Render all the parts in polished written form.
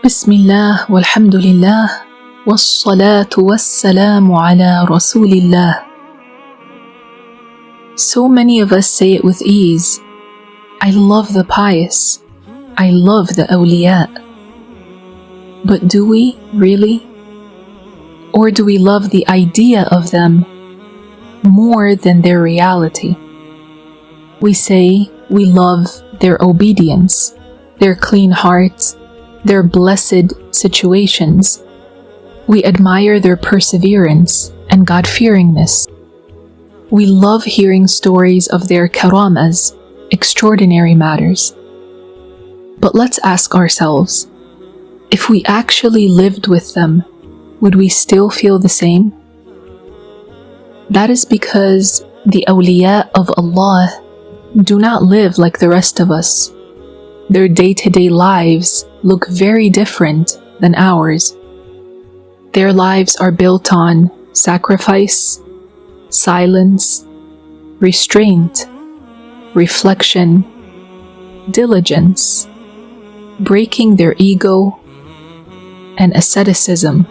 بسم الله والحمد لله والصلاة والسلام على رسول الله. So many of us say it with ease. I love the pious. I love the Awliyaa. But do we really? Or do we love the idea of them more than their reality? We say we love their obedience, their clean hearts, their blessed situations. We admire their perseverance and God-fearingness. We love hearing stories of their karamas, extraordinary matters. But let's ask ourselves, if we actually lived with them, would we still feel the same? That is because the Awliyaa of Allah do not live like the rest of us. Their day-to-day lives look very different than ours. Their lives are built on sacrifice, silence, restraint, reflection, diligence, breaking their ego, and asceticism.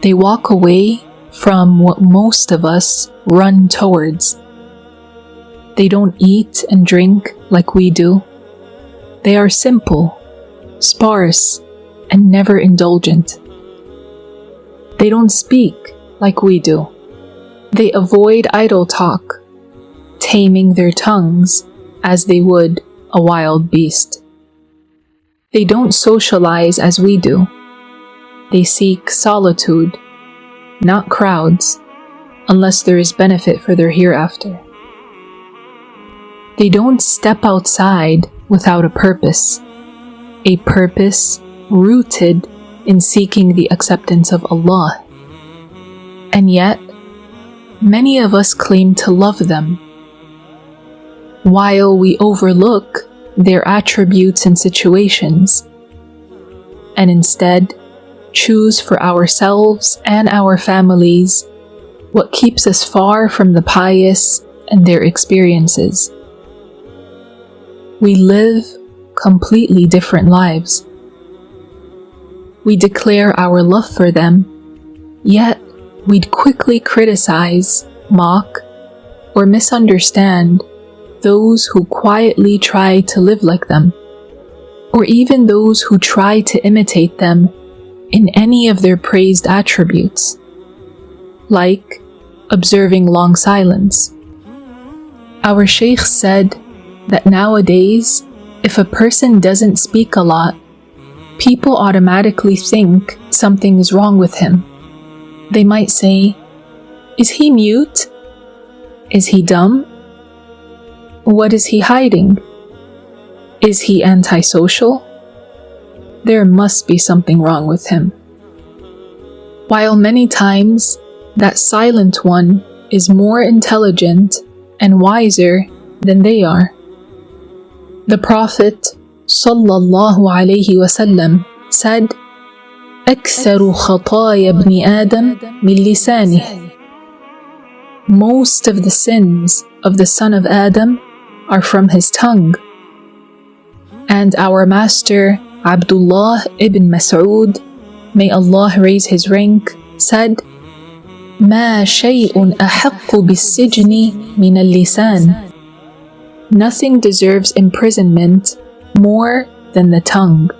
They walk away from what most of us run towards. They don't eat and drink like we do. They are simple, sparse, and never indulgent. They don't speak like we do. They avoid idle talk, taming their tongues as they would a wild beast. They don't socialize as we do. They seek solitude, not crowds, unless there is benefit for their hereafter. They don't step outside without a purpose rooted in seeking the acceptance of Allah. And yet, many of us claim to love them, while we overlook their attributes and situations, and instead choose for ourselves and our families what keeps us far from the pious and their experiences. We live completely different lives. We declare our love for them, yet we'd quickly criticize, mock, or misunderstand those who quietly try to live like them, or even those who try to imitate them in any of their praised attributes, like observing long silence. Our Shaykh said that nowadays, if a person doesn't speak a lot, people automatically think something is wrong with him. They might say, "Is he mute? Is he dumb? What is he hiding? Is he antisocial? There must be something wrong with him." While many times that silent one is more intelligent and wiser than they are. The Prophet sallallahu alayhi wasallam said, أكثر خطايا ابن آدم من لسانه. Most of the sins of the son of Adam are from his tongue. And our master Abdullah ibn Mas'ud, may Allah raise his rank, said, ما شيء أحق بالسجن من اللسان. Nothing deserves imprisonment more than the tongue.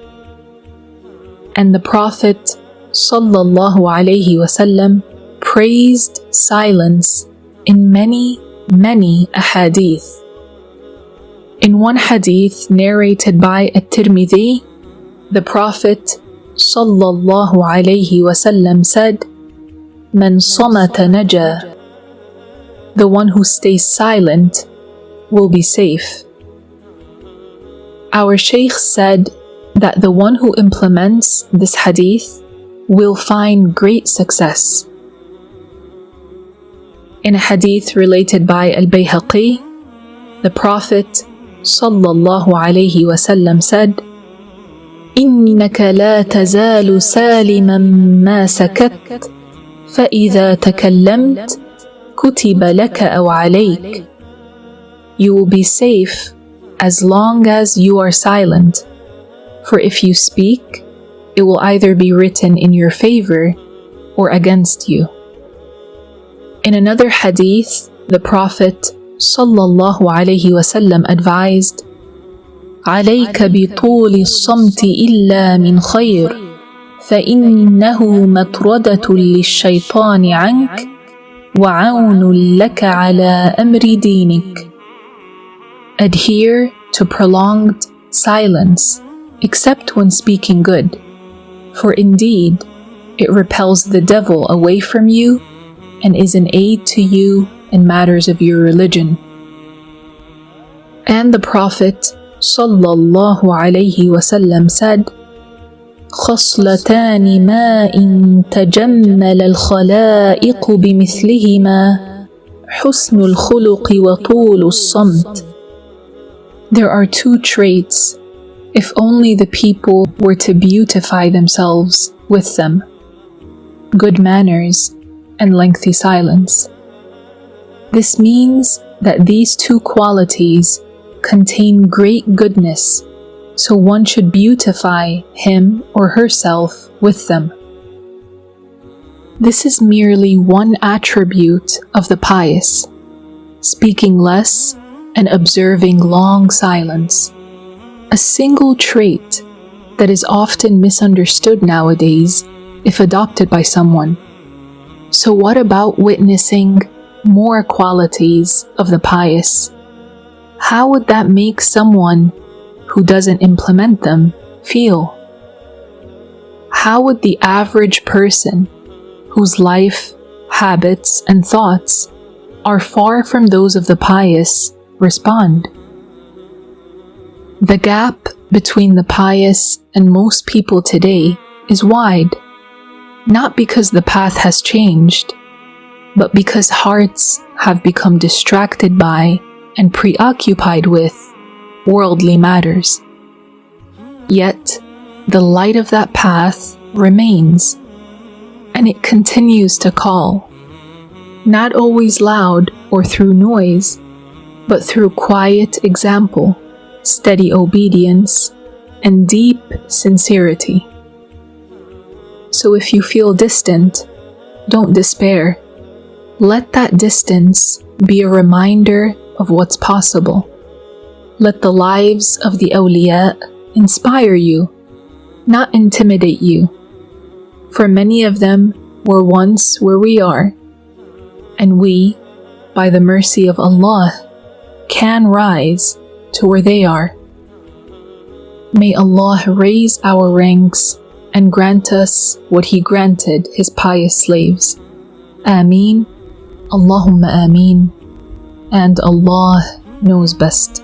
And the Prophet sallallahu alayhi wasallam praised silence in many ahadith. In one hadith narrated by At-Tirmidhi, the Prophet sallallahu alayhi wasallam said, "Man samata naja." The one who stays silent will be safe. Our Shaykh said that the one who implements this hadith will find great success. In a hadith related by Al-Bayhaqi, the Prophet sallallahu alayhi wasallam said, إنك لا تزال سالما ما سكت فإذا تكلمت كتب لك أو عليك. You will be safe as long as you are silent, For if you speak, it will either be written in your favor or against you. In another hadith, the Prophet ﷺ advised, عليك بطول الصمت إلا من خير فإنه مطردة للشيطان عنك وعون لك على أمر دينك. Adhere to prolonged silence, except when speaking good, for indeed it repels the devil away from you and is an aid to you in matters of your religion. And the Prophet ﷺ said, خصلتان ما إن تجمل الخلائق بمثلهما حسن الخلق وطول الصمت. There are two traits, if only the people were to beautify themselves with them: good manners and lengthy silence. This means that these two qualities contain great goodness, so one should beautify him or herself with them. This is merely one attribute of the pious, speaking less and observing long silence, a single trait that is often misunderstood nowadays if adopted by someone. So what about witnessing more qualities of the pious? How would that make someone who doesn't implement them feel? How would the average person whose life, habits, and thoughts are far from those of the pious respond? The gap between the pious and most people today is wide, not because the path has changed, but because hearts have become distracted by and preoccupied with worldly matters. Yet, the light of that path remains, and it continues to call, not always loud or through noise, but through quiet example, steady obedience, and deep sincerity. So if you feel distant, don't despair. Let that distance be a reminder of what's possible. Let the lives of the Awliyaa inspire you, not intimidate you. For many of them were once where we are, and we, by the mercy of Allah, can rise to where they are. May Allah raise our ranks and grant us what He granted His pious slaves. Ameen, Allahumma ameen, and Allah knows best.